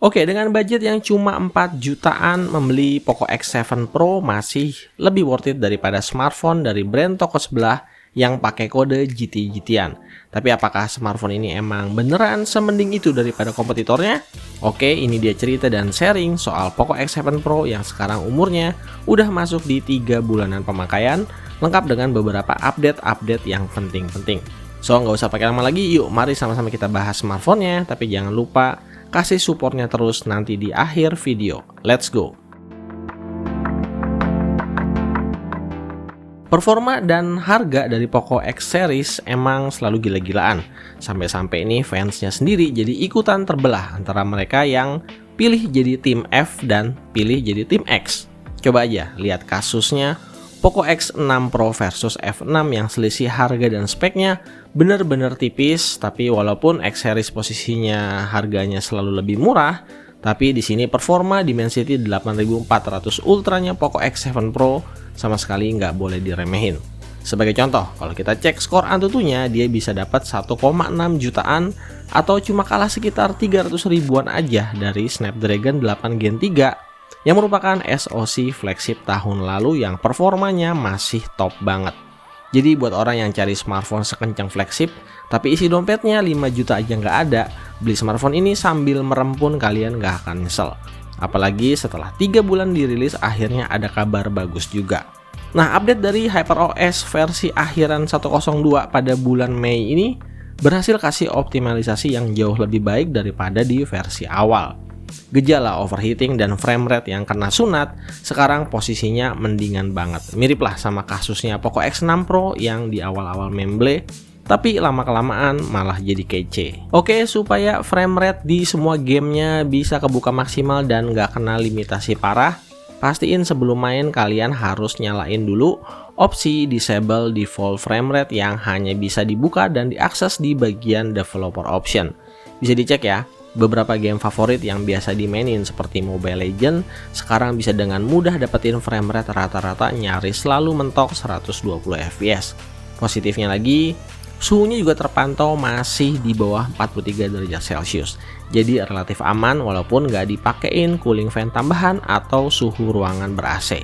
Oke, dengan budget yang cuma 4 jutaan, membeli Poco X7 Pro masih lebih worth it daripada smartphone dari brand toko sebelah yang pakai kode GT-GT-an. Tapi apakah smartphone ini emang beneran semending itu daripada kompetitornya? Oke, ini dia cerita dan sharing soal Poco X7 Pro yang sekarang umurnya udah masuk di 3 bulanan pemakaian, lengkap dengan beberapa update-update yang penting-penting. So, nggak usah pakai lama lagi, yuk mari sama-sama kita bahas smartphone-nya, tapi jangan lupa kasih supportnya terus nanti di akhir video. Let's go! Performa dan harga dari Poco X series emang selalu gila-gilaan. Sampai-sampai ini fansnya sendiri jadi ikutan terbelah antara mereka yang pilih jadi tim F dan pilih jadi tim X. Coba aja lihat kasusnya Poco X6 Pro versus F6 yang selisih harga dan speknya bener-bener tipis, tapi walaupun X series posisinya harganya selalu lebih murah, tapi di sini performa Dimensity 8400 Ultranya Poco X7 Pro sama sekali nggak boleh diremehin. Sebagai contoh, kalau kita cek skor Antutunya, dia bisa dapat 1,6 jutaan atau cuma kalah sekitar 300 ribuan aja dari Snapdragon 8 Gen 3 yang merupakan SoC flagship tahun lalu yang performanya masih top banget. Jadi buat orang yang cari smartphone sekencang flagship, tapi isi dompetnya 5 juta aja nggak ada, beli smartphone ini sambil merem pun kalian nggak akan nyesel. Apalagi setelah 3 bulan dirilis akhirnya ada kabar bagus juga. Nah, update dari HyperOS versi akhiran 102 pada bulan Mei ini berhasil kasih optimalisasi yang jauh lebih baik daripada di versi awal. Gejala overheating dan frame rate yang kena sunat sekarang posisinya mendingan banget. Mirip lah sama kasusnya Poco X6 Pro yang di awal-awal memble, tapi lama-kelamaan malah jadi kece. Oke, supaya frame rate di semua gamenya bisa kebuka maksimal dan gak kena limitasi parah, pastiin sebelum main kalian harus nyalain dulu opsi disable default frame rate yang hanya bisa dibuka dan diakses di bagian developer option. Bisa dicek ya. Beberapa game favorit yang biasa dimainin seperti Mobile Legends sekarang bisa dengan mudah dapetin frame rate rata-rata nyaris selalu mentok 120 fps. Positifnya lagi, suhunya juga terpantau masih di bawah 43 derajat Celcius. Jadi relatif aman walaupun nggak dipakein cooling fan tambahan atau suhu ruangan ber-AC.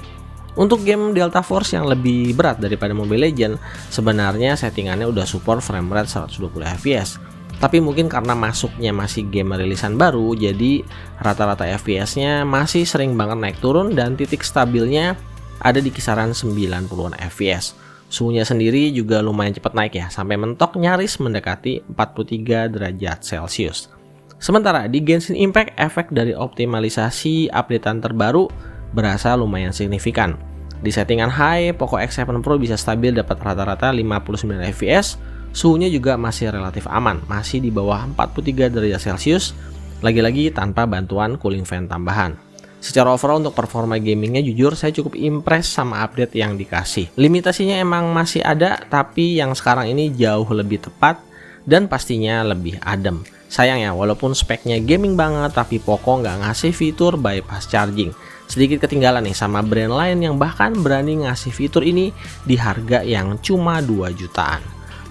Untuk game Delta Force yang lebih berat daripada Mobile Legends, sebenarnya settingannya udah support frame rate 120 fps. Tapi mungkin karena masuknya masih game rilisan baru, jadi rata-rata FPS-nya masih sering banget naik turun dan titik stabilnya ada di kisaran 90-an FPS. Suhunya sendiri juga lumayan cepat naik ya, sampai mentok nyaris mendekati 43 derajat Celcius. Sementara di Genshin Impact, efek dari optimalisasi updatean terbaru berasa lumayan signifikan. Di settingan high, Poco X7 Pro bisa stabil dapat rata-rata 59 fps. Suhunya juga masih relatif aman, masih di bawah 43 derajat Celcius, lagi-lagi tanpa bantuan cooling fan tambahan. Secara overall untuk performa gamingnya jujur saya cukup impress sama update yang dikasih. Limitasinya emang masih ada, tapi yang sekarang ini jauh lebih tepat dan pastinya lebih adem. Sayang ya, walaupun speknya gaming banget, tapi Poco nggak ngasih fitur bypass charging. Sedikit ketinggalan nih sama brand lain yang bahkan berani ngasih fitur ini di harga yang cuma 2 jutaan.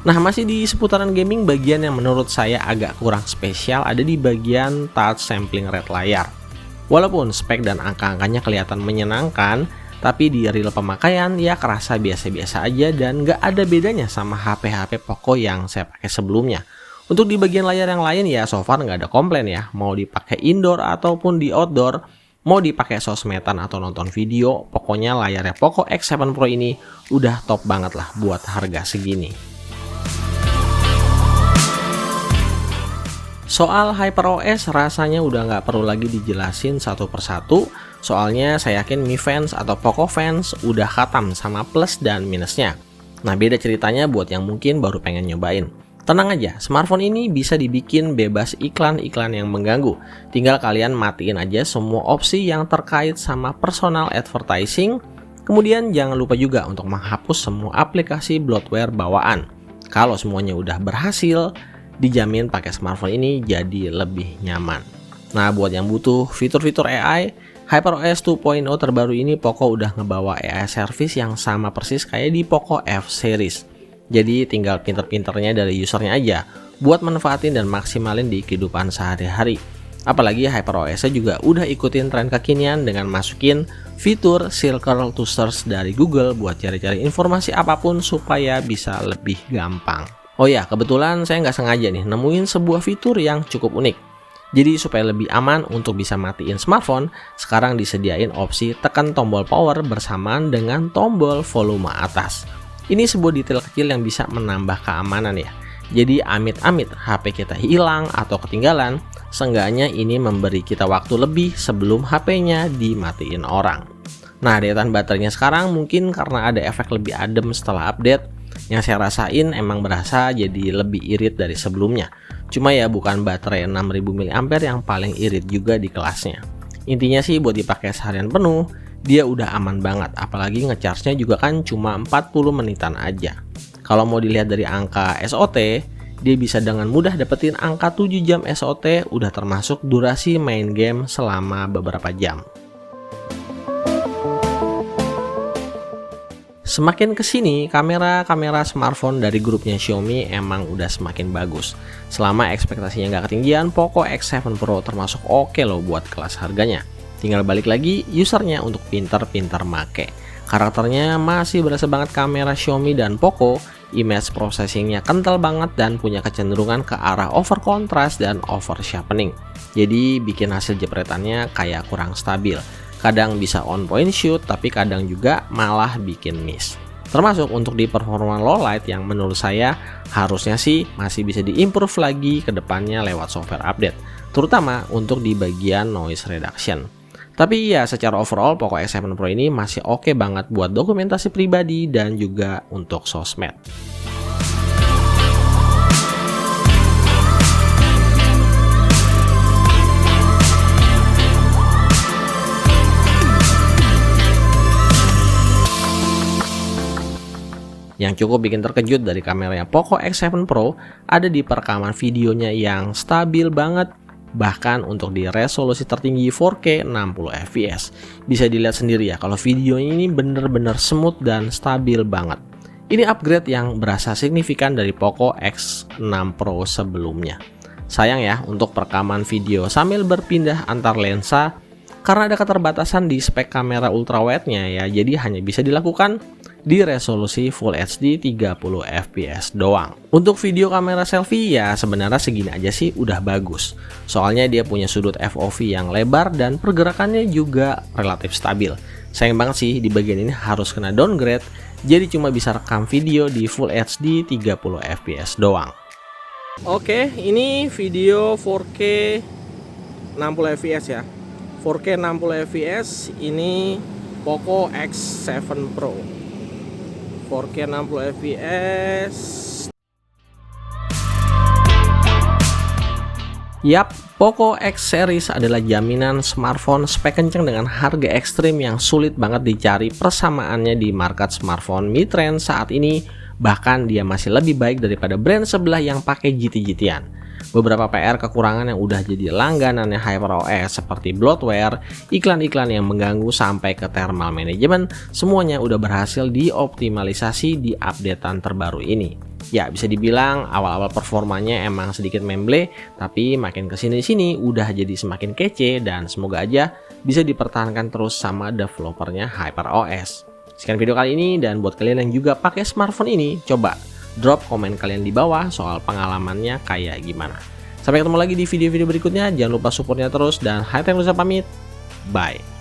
Nah, masih di seputaran gaming, bagian yang menurut saya agak kurang spesial ada di bagian touch sampling rate layar. Walaupun spek dan angka-angkanya kelihatan menyenangkan, tapi di real pemakaian ya kerasa biasa-biasa aja dan nggak ada bedanya sama HP-HP Poco yang saya pakai sebelumnya. Untuk di bagian layar yang lain ya so far nggak ada komplain ya, mau dipakai indoor ataupun di outdoor, mau dipakai sosmedan atau nonton video, pokoknya layarnya Poco X7 Pro ini udah top banget lah buat harga segini. Soal HyperOS rasanya udah nggak perlu lagi dijelasin satu persatu, soalnya saya yakin Mi fans atau Poco fans udah khatam sama plus dan minusnya. Nah, beda ceritanya buat yang mungkin baru pengen nyobain. Tenang aja, smartphone ini bisa dibikin bebas iklan-iklan yang mengganggu. Tinggal kalian matiin aja semua opsi yang terkait sama personal advertising. Kemudian jangan lupa juga untuk menghapus semua aplikasi bloatware bawaan. Kalau semuanya udah berhasil, dijamin pakai smartphone ini jadi lebih nyaman. Nah, buat yang butuh fitur-fitur AI, HyperOS 2.0 terbaru ini Poco udah ngebawa AI service yang sama persis kayak di Poco F series. Jadi tinggal pinter-pinternya dari usernya aja buat manfaatin dan maksimalin di kehidupan sehari-hari. Apalagi HyperOS juga udah ikutin tren kekinian dengan masukin fitur Circle to Search dari Google buat cari-cari informasi apapun supaya bisa lebih gampang. Oh ya, kebetulan saya nggak sengaja nih nemuin sebuah fitur yang cukup unik. Jadi supaya lebih aman untuk bisa matiin smartphone, sekarang disediain opsi tekan tombol power bersamaan dengan tombol volume atas. Ini sebuah detail kecil yang bisa menambah keamanan ya. Jadi amit-amit HP kita hilang atau ketinggalan, seenggaknya ini memberi kita waktu lebih sebelum HP-nya dimatiin orang. Nah, daya tahan baterainya sekarang mungkin karena ada efek lebih adem setelah update, yang saya rasain emang berasa jadi lebih irit dari sebelumnya. Cuma ya bukan baterai 6000 mAh yang paling irit juga di kelasnya. Intinya sih buat dipakai seharian penuh, dia udah aman banget. Apalagi ngecharge-nya juga kan cuma 40 menitan aja. Kalau mau dilihat dari angka SOT, dia bisa dengan mudah dapetin angka 7 jam SOT, udah termasuk durasi main game selama beberapa jam. Semakin kesini, kamera smartphone dari grupnya Xiaomi emang udah semakin bagus. Selama ekspektasinya nggak ketinggian, Poco X7 Pro termasuk oke loh buat kelas harganya. Tinggal balik lagi usernya untuk pinter-pinter make. Karakternya masih berasa banget kamera Xiaomi dan Poco, image processingnya kental banget dan punya kecenderungan ke arah over contrast dan over sharpening. Jadi bikin hasil jepretannya kayak kurang stabil. Kadang bisa on point shoot, tapi kadang juga malah bikin miss. Termasuk untuk di performa low light yang menurut saya harusnya sih masih bisa diimprove lagi ke depannya lewat software update, terutama untuk di bagian noise reduction. Tapi ya secara overall Poco X7 Pro ini masih oke banget buat dokumentasi pribadi dan juga untuk sosmed. Yang cukup bikin terkejut dari kameranya Poco X7 Pro ada di perekaman videonya yang stabil banget, bahkan untuk di resolusi tertinggi 4K 60fps. Bisa dilihat sendiri ya kalau video ini bener-bener smooth dan stabil banget. Ini upgrade yang berasa signifikan dari Poco X6 Pro sebelumnya. Sayang ya untuk perekaman video sambil berpindah antar lensa, karena ada keterbatasan di spek kamera ultrawide-nya ya, jadi hanya bisa dilakukan di resolusi Full HD 30fps doang. Untuk video kamera selfie ya sebenarnya segini aja sih udah bagus. Soalnya dia punya sudut FOV yang lebar dan pergerakannya juga relatif stabil. Sayang banget sih di bagian ini harus kena downgrade, jadi cuma bisa rekam video di Full HD 30fps doang. Oke, ini video 4K 60fps ya. 4K 60fps ini Poco X7 Pro. 4K 60fps. Yap, Poco X series adalah jaminan smartphone spek kenceng dengan harga ekstrim yang sulit banget dicari persamaannya di market smartphone mid-range saat ini. Bahkan dia masih lebih baik daripada brand sebelah yang pakai GT-GT-an. Beberapa PR kekurangan yang udah jadi langganannya HyperOS seperti bloatware, iklan-iklan yang mengganggu sampai ke thermal management, semuanya udah berhasil dioptimalisasi di updatean terbaru ini. Ya bisa dibilang awal-awal performanya emang sedikit memble, tapi makin kesini-sini udah jadi semakin kece dan semoga aja bisa dipertahankan terus sama developernya HyperOS. Sekian video kali ini, dan buat kalian yang juga pakai smartphone ini, coba drop komen kalian di bawah soal pengalamannya kayak gimana. Sampai ketemu lagi di video-video berikutnya. Jangan lupa supportnya terus, dan Hi-Tech pamit. Bye.